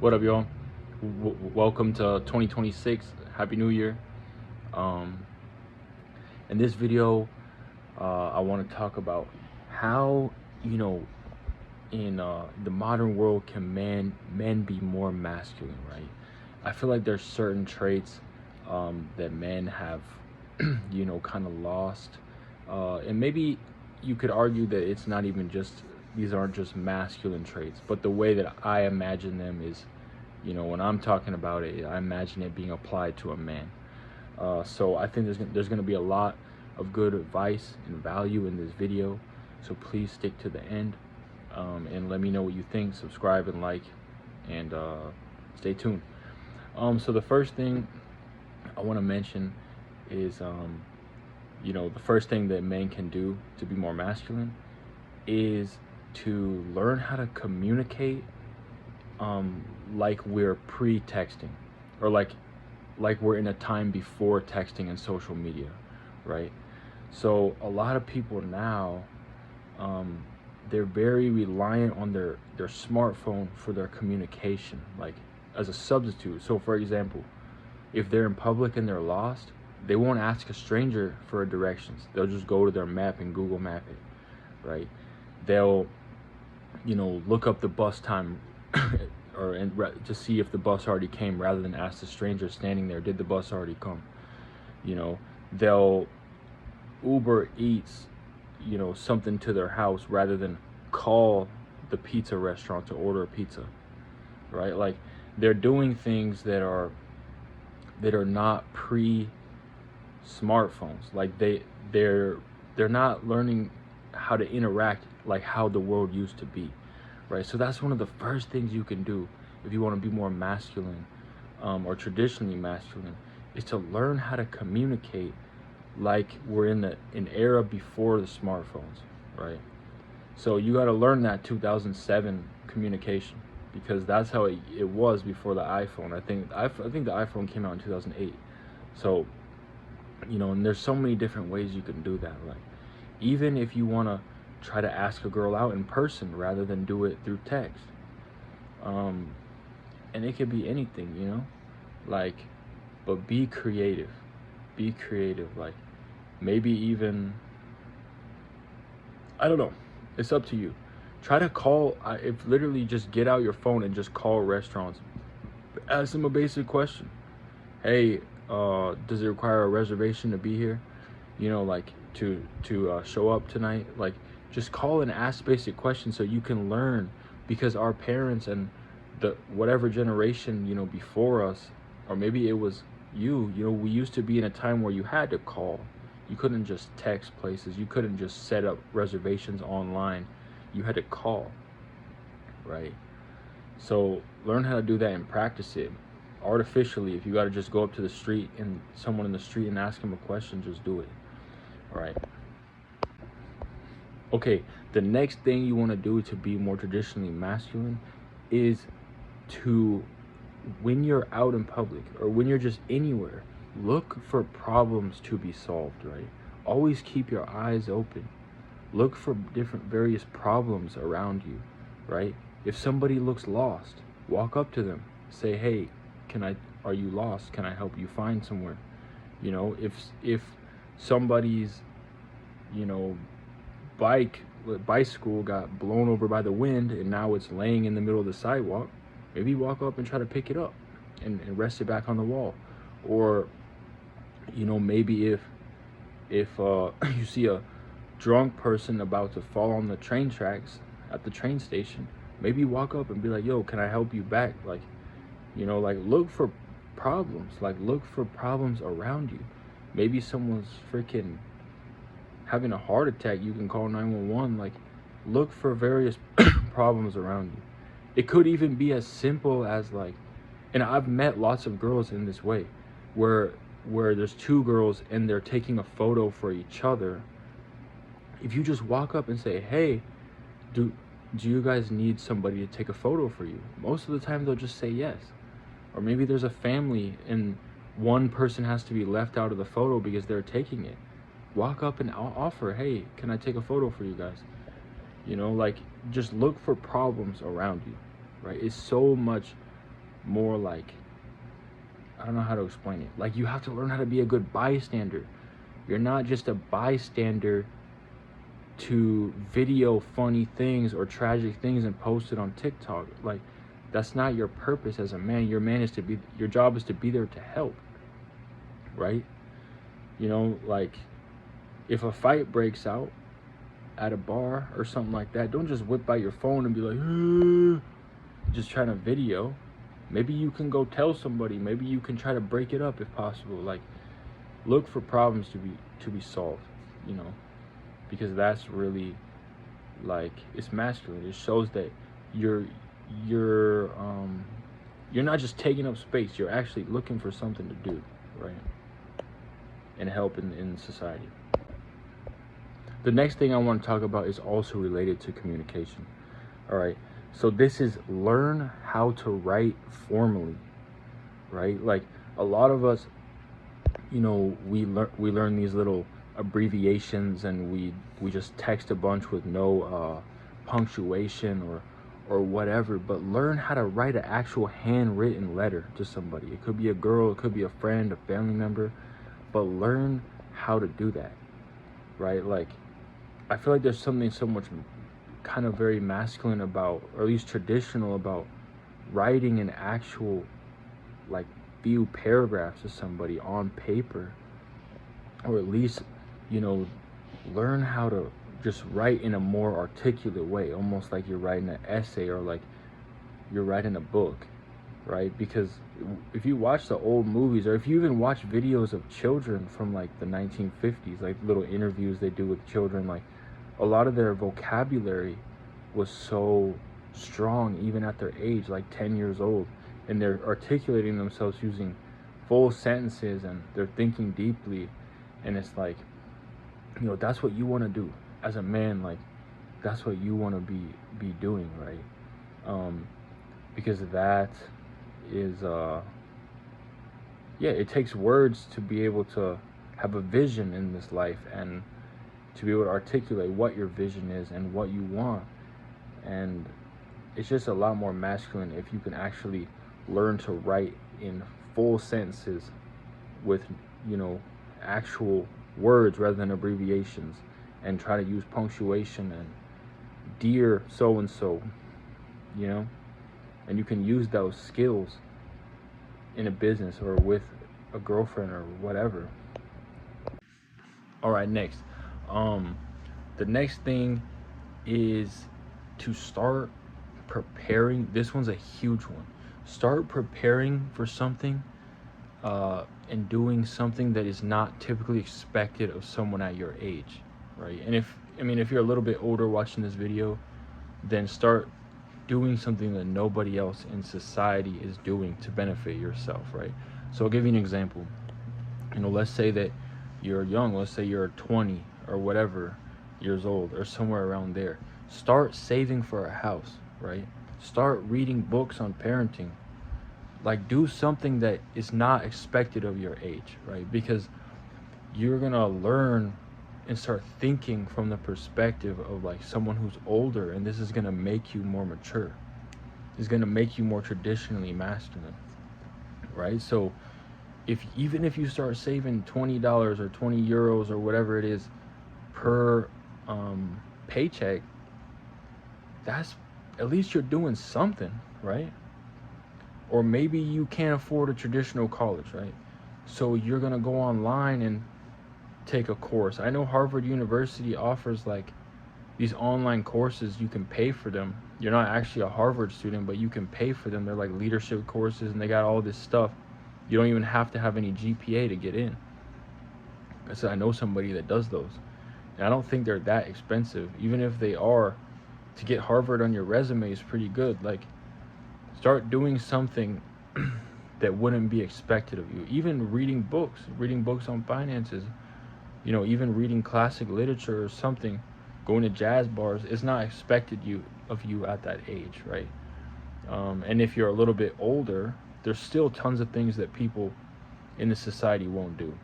What up, y'all? Welcome to 2026. Happy New Year. Um, in this video, I want to talk about how in the modern world can men be more masculine, right? I feel like there's certain traits that men have, kind of lost, and maybe you could argue that it's not even just these aren't just masculine traits, but the way that I imagine them is, when I'm talking about it, I imagine it being applied to a man. So I think there's going to be a lot of good advice and value in this video. So please stick to the end, and let me know what you think. Subscribe and like, and stay tuned. So the first thing I want to mention is, the first thing that men can do to be more masculine is to learn how to communicate, like we're pre-texting, or like we're in a time before texting and social media, right? So a lot of people now, they're very reliant on their smartphone for their communication, like as a substitute. So for example, if they're in public and they're lost, they won't ask a stranger for directions. They'll just go to their map and Google map it, right? They'll look up the bus time to see if the bus already came, rather than ask the stranger standing there, did the bus already come? They'll Uber Eats something to their house rather than call the pizza restaurant to order a pizza, right? Like, they're doing things that are not pre smartphones. Like, they're not learning how to interact like how the world used to be, right? So that's one of the first things you can do if you want to be more masculine, or traditionally masculine, is to learn how to communicate like we're in an era before the smartphones, right? So you got to learn that 2007 communication, because that's how it was before the iPhone. I think the iPhone came out in 2008. So and there's so many different ways you can do that. Like, even if you want to try to ask a girl out in person rather than do it through text, and it could be anything, like, but be creative. Like, maybe even, I don't know, it's up to you. Try to call, if literally just get out your phone and just call restaurants, ask them a basic question. Hey, does it require a reservation to be here, like to show up tonight? Like, just call and ask basic questions so you can learn, because our parents and the whatever generation before us, or maybe it was we used to be in a time where you had to call. You couldn't just text places. You couldn't just set up reservations online. You had to call, right? So learn how to do that and practice it artificially. If you got to just go up to the street and someone in the street and ask them a question, just do it. All right. Okay, the next thing you want to do to be more traditionally masculine is to, when you're out in public or when you're just anywhere, look for problems to be solved, right? Always keep your eyes open. Look for different various problems around you, right? If somebody looks lost, walk up to them, say, hey, are you lost? Can I help you find somewhere? If somebody's, bicycle got blown over by the wind and now it's laying in the middle of the sidewalk, maybe walk up and try to pick it up and rest it back on the wall. Or maybe if you see a drunk person about to fall on the train tracks at the train station, maybe walk up and be like, yo, can I help you back? Like, look for problems. Like, look for problems around you. Maybe someone's freaking having a heart attack, you can call 911. Like, look for various problems around you. It could even be as simple as, like, and I've met lots of girls in this way, where there's two girls and they're taking a photo for each other. If you just walk up and say, hey, do you guys need somebody to take a photo for you? Most of the time they'll just say yes. Or maybe there's a family and one person has to be left out of the photo because they're taking it. Walk up and offer, hey, can I take a photo for you guys? Like, just look for problems around you, right? It's so much more like, I don't know how to explain it. Like, you have to learn how to be a good bystander. You're not just a bystander to video funny things or tragic things and post it on TikTok. Like, that's not your purpose as a man. Your job is to be there to help, right? You know, like, if a fight breaks out at a bar or something like that, don't just whip out your phone and be like, just trying to video. Maybe you can go tell somebody. Maybe you can try to break it up if possible. Like, look for problems to be solved, you know, because that's really, like, it's masculine. It shows that you're not just taking up space. You're actually looking for something to do, right? And help in society. The next thing I want to talk about is also related to communication. All right. So this is learn how to write formally, right? Like, a lot of us, you know, we learn these little abbreviations, and we just text a bunch with no punctuation or whatever. But learn how to write an actual handwritten letter to somebody. It could be a girl, it could be a friend, a family member, but learn how to do that, right? Like, I feel like there's something so much kind of very masculine about, or at least traditional about, writing an actual, like, few paragraphs to somebody on paper, or at least, you know, learn how to just write in a more articulate way, almost like you're writing an essay or like you're writing a book, right? Because if you watch the old movies, or if you even watch videos of children from like the 1950s, like little interviews they do with children, like, a lot of their vocabulary was so strong even at their age, like 10 years old, and they're articulating themselves using full sentences, and they're thinking deeply. And it's like, you know, that's what you want to do as a man. Like, that's what you want to be doing, right? Because that is it takes words to be able to have a vision in this life, and to be able to articulate what your vision is and what you want. And it's just a lot more masculine if you can actually learn to write in full sentences with, you know, actual words rather than abbreviations, and try to use punctuation and dear so and so, you know. And you can use those skills in a business or with a girlfriend or whatever. All right, next. The next thing is to start preparing. This one's a huge one. Start preparing for something, and doing something that is not typically expected of someone at your age, right? And if you're a little bit older watching this video, then start doing something that nobody else in society is doing to benefit yourself, right? So I'll give you an example. You know, let's say that you're young. Let's say you're 20 or whatever years old, or somewhere around there. Start saving for a house, right? Start reading books on parenting. Like, do something that is not expected of your age, right? Because you're gonna learn and start thinking from the perspective of like someone who's older, and this is gonna make you more mature. It's gonna make you more traditionally masculine, right? So even if you start saving $20 or 20 euros or whatever it is per paycheck, that's, at least you're doing something, right? Or maybe you can't afford a traditional college, right? So you're gonna go online and take a course. I know Harvard University offers like these online courses. You can pay for them. You're not actually a Harvard student, but you can pay for them. They're like leadership courses, and they got all this stuff. You don't even have to have any GPA to get in. I know somebody that does those, and I don't think they're that expensive. Even if they are, to get Harvard on your resume is pretty good. Like, start doing something that wouldn't be expected of you. Even reading books on finances, you know, even reading classic literature or something, going to jazz bars is not expected of you at that age, right? And if you're a little bit older, there's still tons of things that people in the society won't do.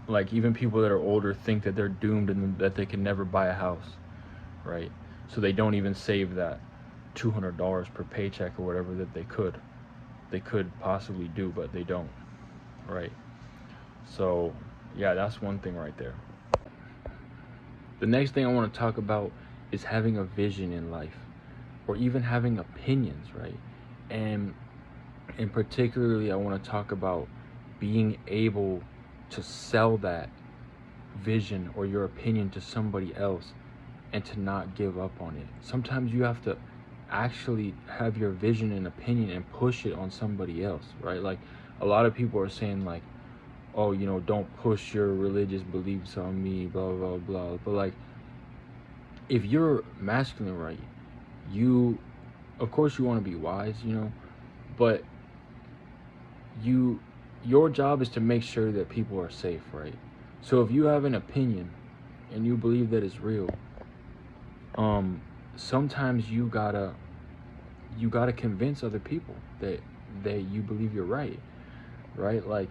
Like, even people that are older think that they're doomed and that they can never buy a house, right? So they don't even save that $200 per paycheck or whatever that they could, they could possibly do, but they don't, right? So yeah, that's one thing right there. The next thing I want to talk about is having a vision in life, or even having opinions, right? And particularly, I want to talk about being able to sell that vision or your opinion to somebody else and to not give up on it. Sometimes you have to actually have your vision and opinion and push it on somebody else, right? Like a lot of people are saying like, oh, don't push your religious beliefs on me, blah blah blah. But like, if you're masculine, right, you, of course you want to be wise, but your job is to make sure that people are safe, right? So if you have an opinion and you believe that it's real, sometimes you gotta convince other people that you believe you're right? Like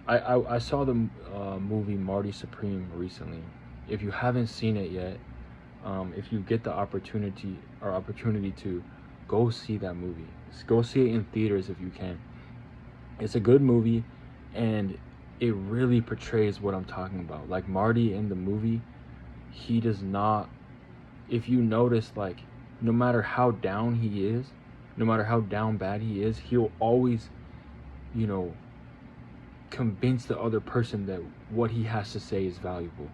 I saw the movie Marty Supreme recently. If you haven't seen it yet, if you get the opportunity to go see that movie, go see it in theaters if you can. It's a good movie, and it really portrays what I'm talking about. Like Marty in the movie, he does not, if you notice, like, no matter how down he is, no matter how down bad he is, he'll always, convince the other person that what he has to say is valuable,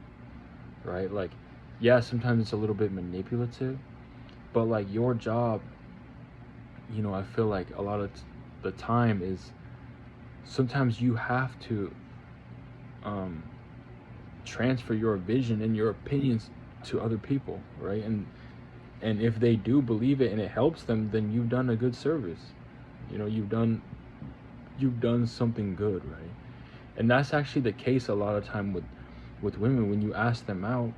right? Like, yeah, sometimes it's a little bit manipulative, but like your job, I feel like a lot of the time is sometimes you have to transfer your vision and your opinions to other people, right? And if they do believe it and it helps them, then you've done a good service. You've done something good, right? And that's actually the case a lot of time with women. When you ask them out,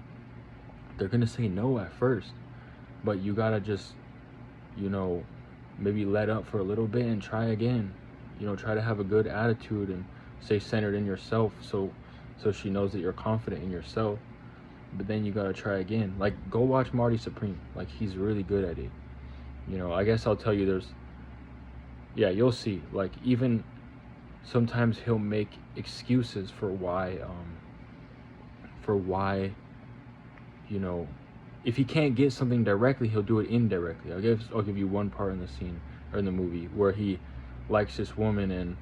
they're gonna say no at first, but you gotta just maybe let up for a little bit and try again. Try to have a good attitude and stay centered in yourself, so she knows that you're confident in yourself. But then you gotta try again. Like, go watch Marty Supreme. Like, he's really good at it. I guess I'll tell you, you'll see. Like, even sometimes he'll make excuses for why if he can't get something directly, he'll do it indirectly. I'll give you one part in the scene, or in the movie, where he likes this woman and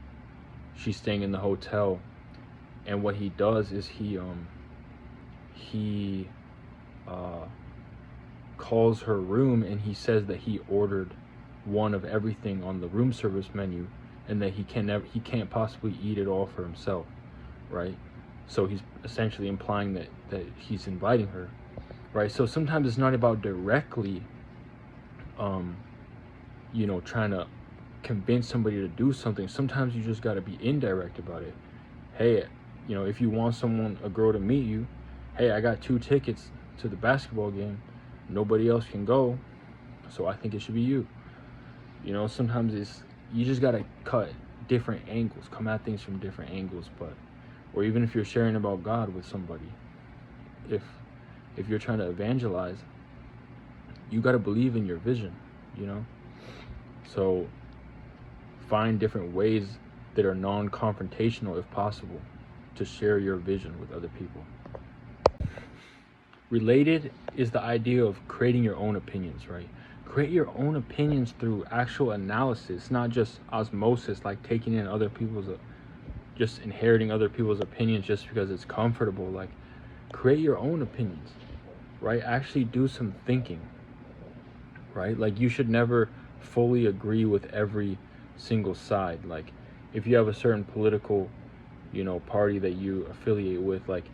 she's staying in the hotel, and what he does is he calls her room and he says that he ordered one of everything on the room service menu, and that he can't possibly eat it all for himself, right? So he's essentially implying that he's inviting her, right? So sometimes it's not about directly trying to convince somebody to do something. Sometimes you just got to be indirect about it. Hey, if you want a girl to meet you, hey, I got 2 tickets to the basketball game, nobody else can go, so I think it should be you. Sometimes you just got to cut different angles, come at things from different angles. Or even if you're sharing about God with somebody, if you're trying to evangelize, you got to believe in your vision, so find different ways that are non-confrontational, if possible, to share your vision with other people. Related is the idea of creating your own opinions, right? Create your own opinions through actual analysis, not just osmosis, like taking in just inheriting other people's opinions just because it's comfortable. Like, create your own opinions, right? Actually do some thinking, right? Like, you should never fully agree with every single side. Like, if you have a certain political, party that you affiliate with, like,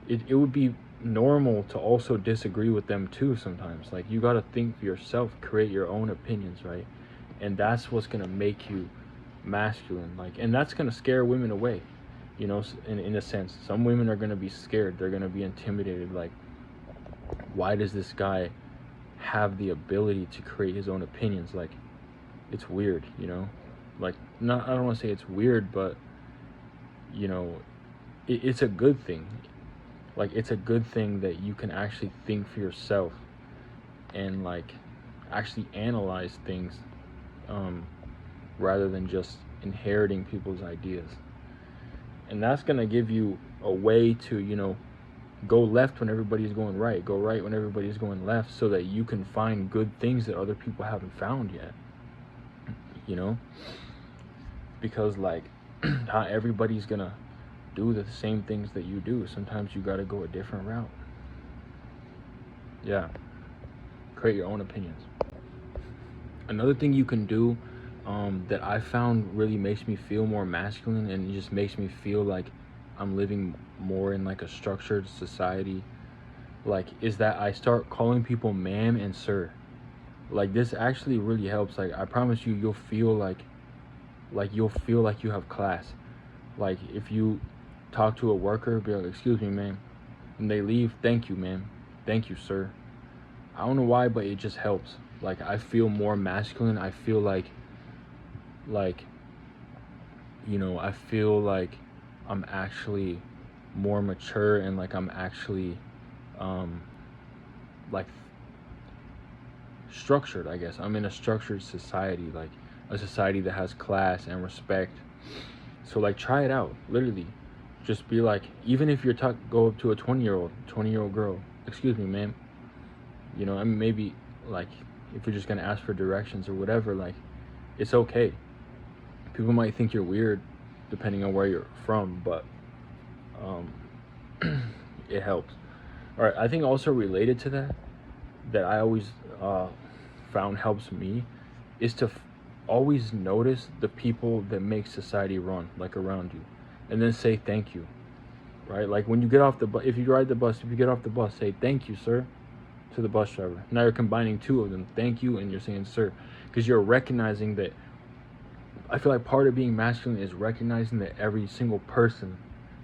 it would be normal to also disagree with them too sometimes. Like, you got to think for yourself, create your own opinions, right? And that's what's going to make you masculine. Like, and that's going to scare women away, in a sense. Some women are going to be scared, they're going to be intimidated. Like, why does this guy have the ability to create his own opinions? Like, it's weird, like, I don't want to say it's weird, but it's a good thing. Like, it's a good thing that you can actually think for yourself and, like, actually analyze things rather than just inheriting people's ideas. And that's going to give you a way to, go left when everybody's going right, go right when everybody's going left, so that you can find good things that other people haven't found yet. Because like not everybody's gonna do the same things that you do. Sometimes you got to go a different route. Yeah, create your own opinions. Another thing you can do, that I found really makes me feel more masculine, and it just makes me feel like I'm living more in like a structured society, like, is that I start calling people ma'am and sir. Like, this actually really helps. Like, I promise you, you'll feel like you have class. Like, if you talk to a worker, be like, excuse me, ma'am, and they leave, thank you, ma'am, thank you, sir. I don't know why, but it just helps. Like, I feel more masculine. I feel like I feel like I'm actually more mature, and like I'm actually like structured. I guess I'm in a structured society, like a society that has class and respect. So like, try it out. Literally, just be like, even if you're go up to a 20-year-old girl, excuse me, ma'am. I mean, maybe like if you're just gonna ask for directions or whatever, like, it's okay. People might think you're weird depending on where you're from, but it helps. All right, I think also related to that I always found helps me is to always notice the people that make society run, like around you, and then say thank you, right? Like, when you get off the bus, if you get off the bus, say thank you, sir, to the bus driver. Now you're combining two of them, thank you and you're saying sir, because you're recognizing that. I feel like part of being masculine is recognizing that every single person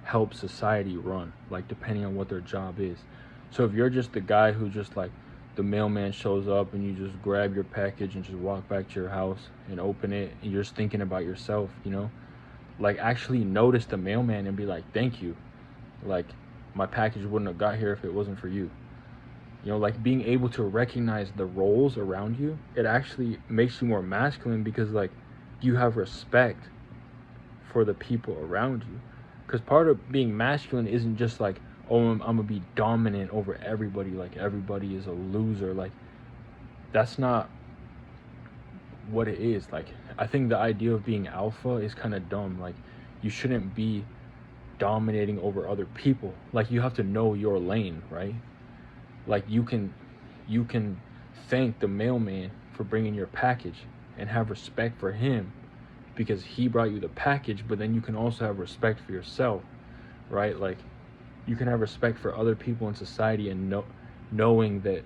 helps society run, like, depending on what their job is. So if you're just the guy who just like, the mailman shows up and you just grab your package and just walk back to your house and open it, and you're just thinking about yourself, like, actually notice the mailman and be like, thank you. Like, my package wouldn't have got here if it wasn't for you. Like, being able to recognize the roles around you, it actually makes you more masculine, because like, you have respect for the people around you. Because part of being masculine isn't just like, oh, I'm gonna be dominant over everybody, like everybody is a loser. Like, that's not what it is. Like, I think the idea of being alpha is kind of dumb. Like, you shouldn't be dominating over other people. Like, you have to know your lane, right? Like, you can thank the mailman for bringing your package and have respect for him because he brought you the package, but then you can also have respect for yourself, right? Like, you can have respect for other people in society, and knowing that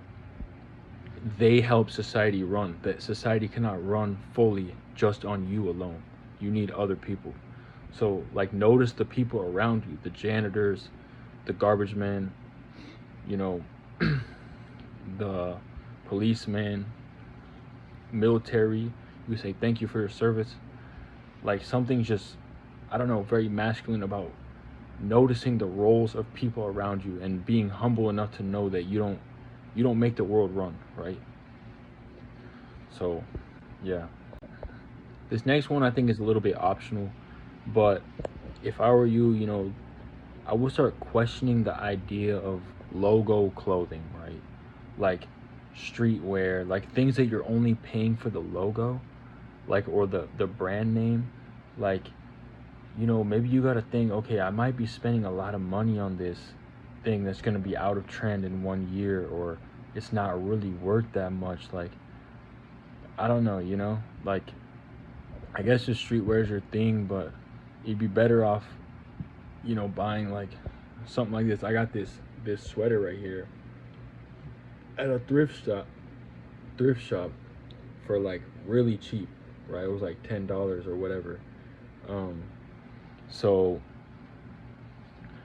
they help society run, that society cannot run fully just on you alone. You need other people. So like, notice the people around you, the janitors, the garbage men, the policeman, military. You say thank you for your service. Like, something's just, I don't know, very masculine about noticing the roles of people around you and being humble enough to know that you don't make the world run, right? So yeah, this next one I think is a little bit optional, but if I were you, I would start questioning the idea of logo clothing, right? Like, streetwear, like things that you're only paying for the logo, like, or the brand name. Like, maybe you gotta think, okay, I might be spending a lot of money on this thing that's gonna be out of trend in 1 year, or it's not really worth that much. Like, I don't know, like, I guess just streetwear is your thing, but you'd be better off, buying like something like this. I got this sweater right here at a thrift shop for like really cheap, right? It was like $10 or whatever. So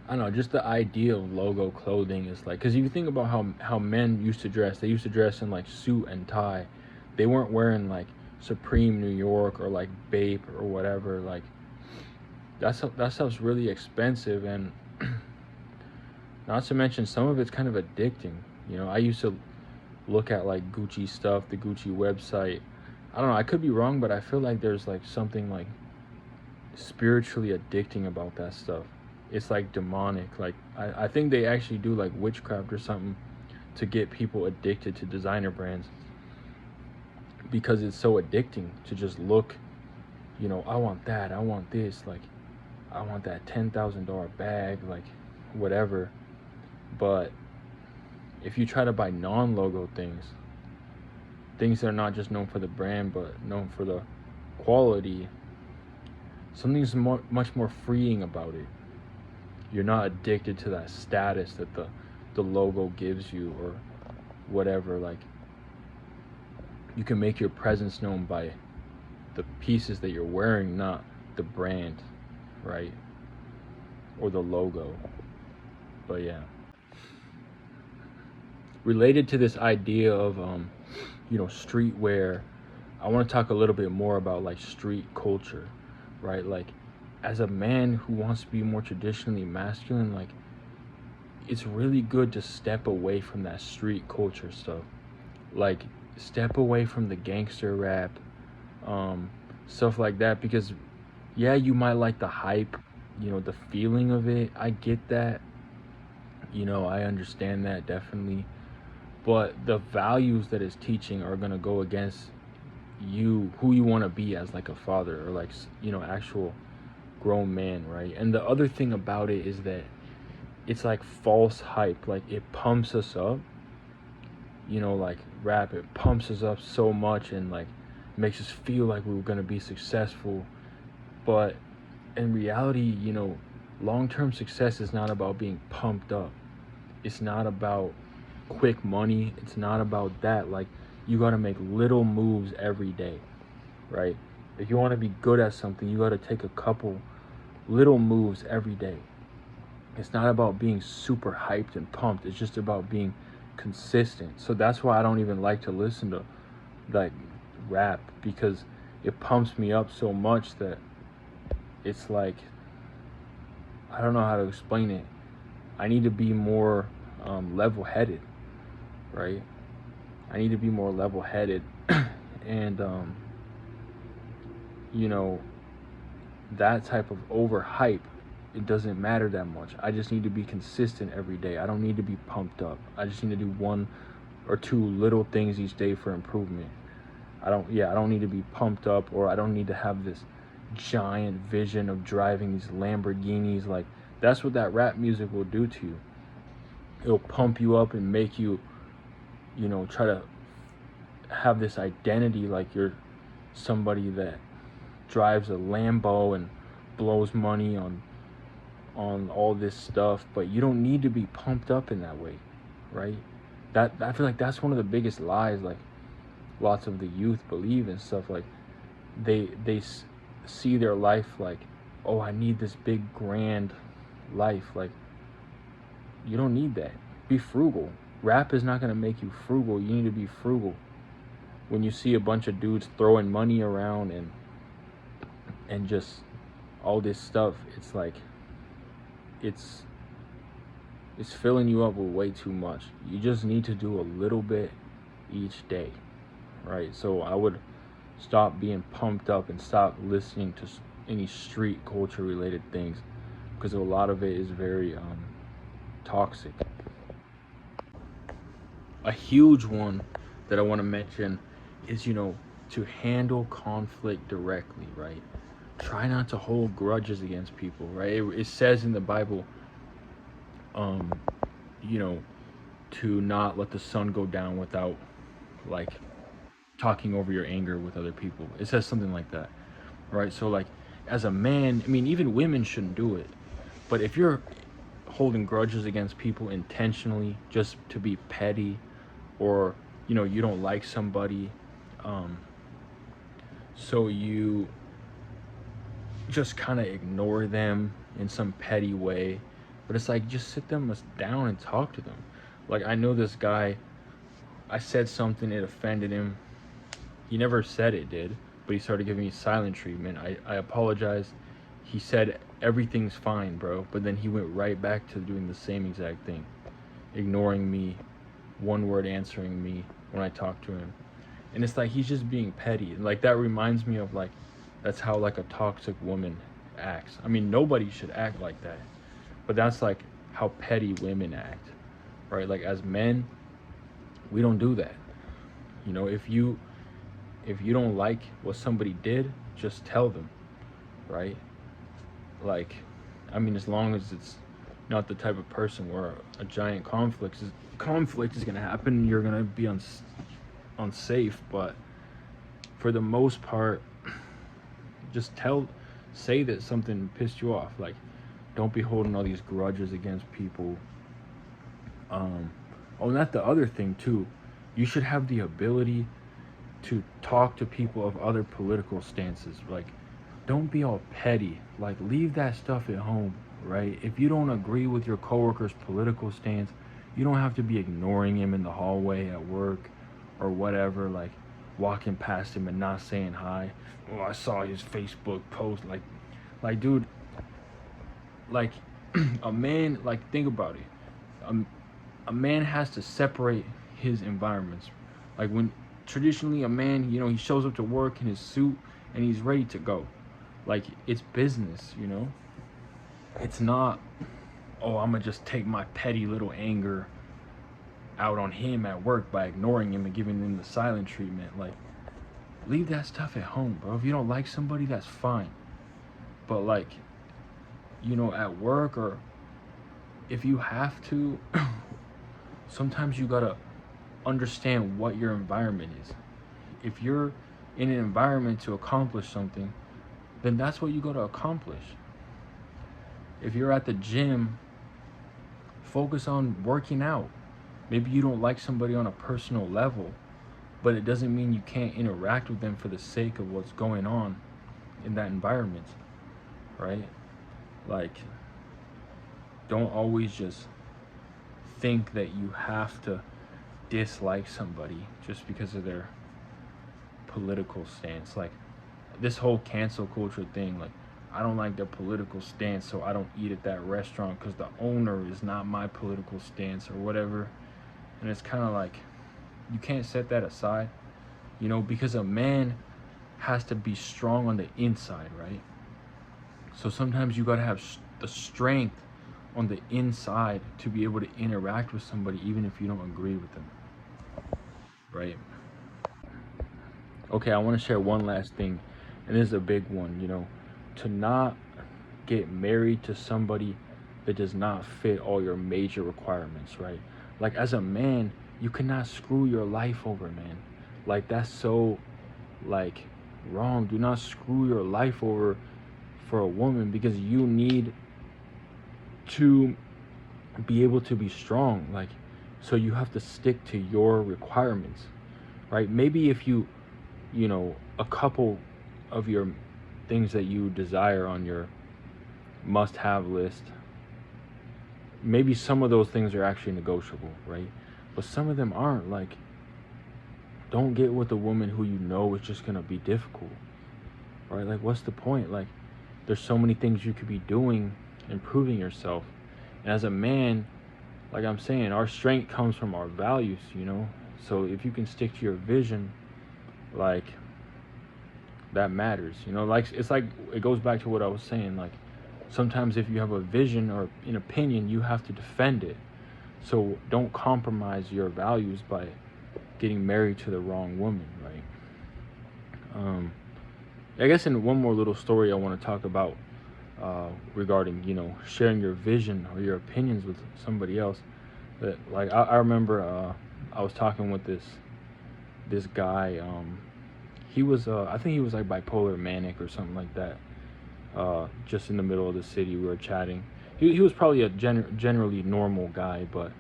I don't know, just the idea of logo clothing is like, because if you think about how men used to dress, they used to dress in like suit and tie. They weren't wearing like Supreme New York or like Bape or whatever. Like, that stuff's really expensive, and not to mention some of it's kind of addicting. I used to look at like Gucci stuff, the Gucci website, I don't know, I could be wrong, but I feel like there's like something like spiritually addicting about that stuff. It's like demonic. Like I think they actually do like witchcraft or something to get people addicted to designer brands, because it's so addicting to just look, I want that, I want this, like I want that $10,000 bag, like whatever. But if you try to buy non-logo things that are not just known for the brand but known for the quality, something's much more freeing about it. You're not addicted to that status that the logo gives you or whatever. Like, you can make your presence known by the pieces that you're wearing, not the brand, right? Or the logo. But yeah, related to this idea of streetwear, I want to talk a little bit more about like street culture, right? Like, as a man who wants to be more traditionally masculine, like it's really good to step away from that street culture stuff. Like, step away from the gangster rap, stuff like that, because yeah, you might like the hype, the feeling of it. I get that. I understand that definitely. But the values that it's teaching are going to go against who you want to be as like a father, or like, actual grown man, right? And the other thing about it is that it's like false hype. Like, it pumps us up, like rap, it pumps us up so much and like makes us feel like we were going to be successful. But in reality, long-term success is not about being pumped up. It's not about quick money. It's not about that. Like, you got to make little moves every day, right? If you want to be good at something, you got to take a couple little moves every day. It's not about being super hyped and pumped. It's just about being consistent. So that's why I don't even like to listen to like rap, because it pumps me up so much that it's like, I don't know how to explain it. I need to be more level-headed, right? I need to be more level-headed and that type of overhype, it doesn't matter that much. I just need to be consistent every day. I don't need to be pumped up. I just need to do one or two little things each day for improvement. I don't need to be pumped up, or I don't need to have this giant vision of driving these Lamborghinis. Like, that's what that rap music will do to you. It'll pump you up and make you, try to have this identity like you're somebody that drives a Lambo and blows money on all this stuff. But you don't need to be pumped up in that way, right? That, I feel like that's one of the biggest lies, like lots of the youth believe and stuff. Like, they see their life like, oh, I need this big grand life. Like, you don't need that. Be frugal. Rap is not going to make you frugal. You need to be frugal. When you see a bunch of dudes throwing money around and just all this stuff, it's like it's filling you up with way too much. You just need to do a little bit each day, right? So I would stop being pumped up and stop listening to any street culture related things, because a lot of it is very toxic. A huge one that I want to mention is, to handle conflict directly, right? Try not to hold grudges against people, right? It says in the Bible, to not let the sun go down without like talking over your anger with other people. It says something like that, right? So like, as a man, I mean, even women shouldn't do it. But if you're holding grudges against people intentionally just to be petty, or you don't like somebody, so you just kind of ignore them in some petty way. But it's like, just sit them down and talk to them. Like, I know this guy, I said something, it offended him. He never said it did, but he started giving me silent treatment. I apologized. He said, everything's fine, bro. But then he went right back to doing the same exact thing, ignoring me, one word answering me when I talked to him. And it's like he's just being petty. Like that reminds me of like that's how like a toxic woman acts. I mean, nobody should act like that, but that's like how petty women act, right? Like as men, we don't do that. You know, if you don't like what somebody did, just tell them, right? Like, I mean, as long as it's not the type of person where a giant conflict is gonna happen, you're gonna be unsafe. But for the most part, just say that something pissed you off. Like, don't be holding all these grudges against people. Oh, and that's the other thing too. You should have the ability to talk to people of other political stances. Like, don't be all petty. Like, leave that stuff at home, right? If you don't agree with your coworker's political stance, you don't have to be ignoring him in the hallway at work or whatever. Like, walking past him and not saying hi. Oh, I saw his Facebook post. Like, dude, like, a man. Like, think about it. A man has to separate his environments. Like when traditionally a man, he shows up to work in his suit and he's ready to go. Like it's business, It's not, oh, I'm gonna just take my petty little anger out on him at work by ignoring him and giving him the silent treatment. Like, leave that stuff at home, bro. If you don't like somebody, that's fine. But like, at work or if you have to, sometimes you gotta understand what your environment is. If you're in an environment to accomplish something, then that's what you gotta accomplish. If you're at the gym, focus on working out. Maybe you don't like somebody on a personal level, but it doesn't mean you can't interact with them for the sake of what's going on in that environment, right? Like, don't always just think that you have to dislike somebody just because of their political stance. Like this whole cancel culture thing, like I don't like their political stance, so I don't eat at that restaurant because the owner is not my political stance or whatever. And it's kind of like you can't set that aside, because a man has to be strong on the inside, right? So sometimes you got to have the strength on the inside to be able to interact with somebody even if you don't agree with them, right? Okay, I want to share one last thing, and this is a big one, to not get married to somebody that does not fit all your major requirements, right? Like as a man, you cannot screw your life over, man. Like that's so like wrong. Do not screw your life over for a woman because you need to be able to be strong. Like, so you have to stick to your requirements, right? Maybe if a couple of your things that you desire on your must-have list, maybe some of those things are actually negotiable, right? But some of them aren't. Like, don't get with a woman who is just gonna be difficult, right? Like, what's the point? Like, there's so many things you could be doing, improving yourself. And as a man, like I'm saying, our strength comes from our values, So if you can stick to your vision, like, that matters, Like, it's like, it goes back to what I was saying. Like, sometimes if you have a vision or an opinion, you have to defend it. So don't compromise your values by getting married to the wrong woman, right? I guess in one more little story I want to talk about regarding, sharing your vision or your opinions with somebody else. That, like, I remember I was talking with this guy. He was I think he was like bipolar manic or something like that. Just in the middle of the city, we were chatting. He was probably a generally normal guy, but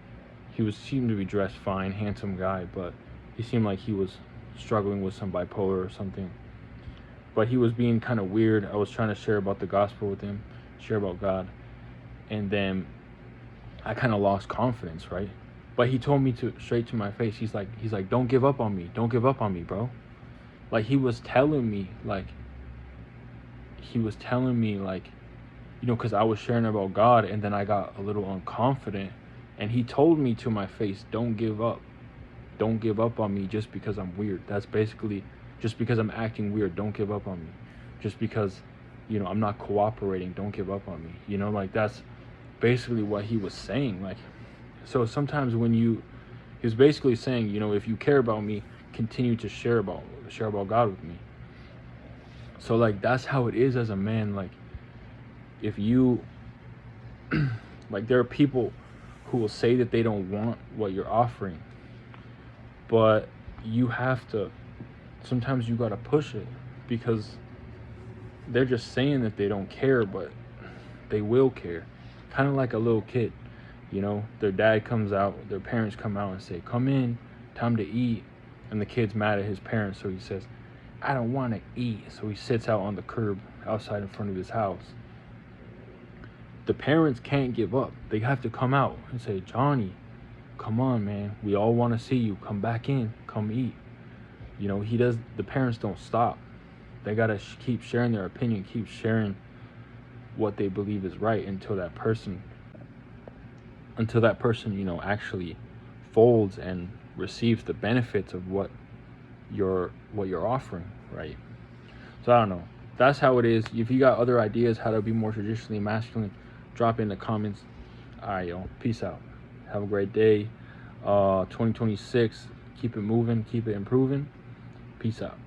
seemed to be dressed fine, handsome guy, but he seemed like he was struggling with some bipolar or something. But he was being kind of weird. I was trying to share about the gospel with him, share about God, and then I kind of lost confidence, right? But he told me straight to my face. He's like, don't give up on me. Don't give up on me, bro. Like he was telling me, like, because I was sharing about God, and then I got a little unconfident, and he told me to my face, don't give up. don't give up on me just because I'm weird. That's basically, just because I'm acting weird, don't give up on me. Just because, I'm not cooperating, don't give up on me. Like, that's basically what he was saying. Like, so sometimes he was basically saying, if you care about me, continue to share about God with me. So, like, that's how it is as a man. Like, if you like, there are people who will say that they don't want what you're offering, but sometimes you gotta push it, because they're just saying that they don't care, but they will care. Kind of like a little kid, their parents come out and say, come in, time to eat. And the kid's mad at his parents, so he says, I don't want to eat. So he sits out on the curb outside in front of his house. The parents can't give up. They have to come out and say, Johnny, come on, man. We all want to see you. Come back in. Come eat. The parents don't stop. They got to keep sharing their opinion, keep sharing what they believe is right until that person, actually folds and receives the benefits of what you're offering, right? So I don't know. That's how it is. If you got other ideas how to be more traditionally masculine, drop in the comments. All right, yo. Peace out. Have a great day. 2026. Keep it moving. Keep it improving. Peace out.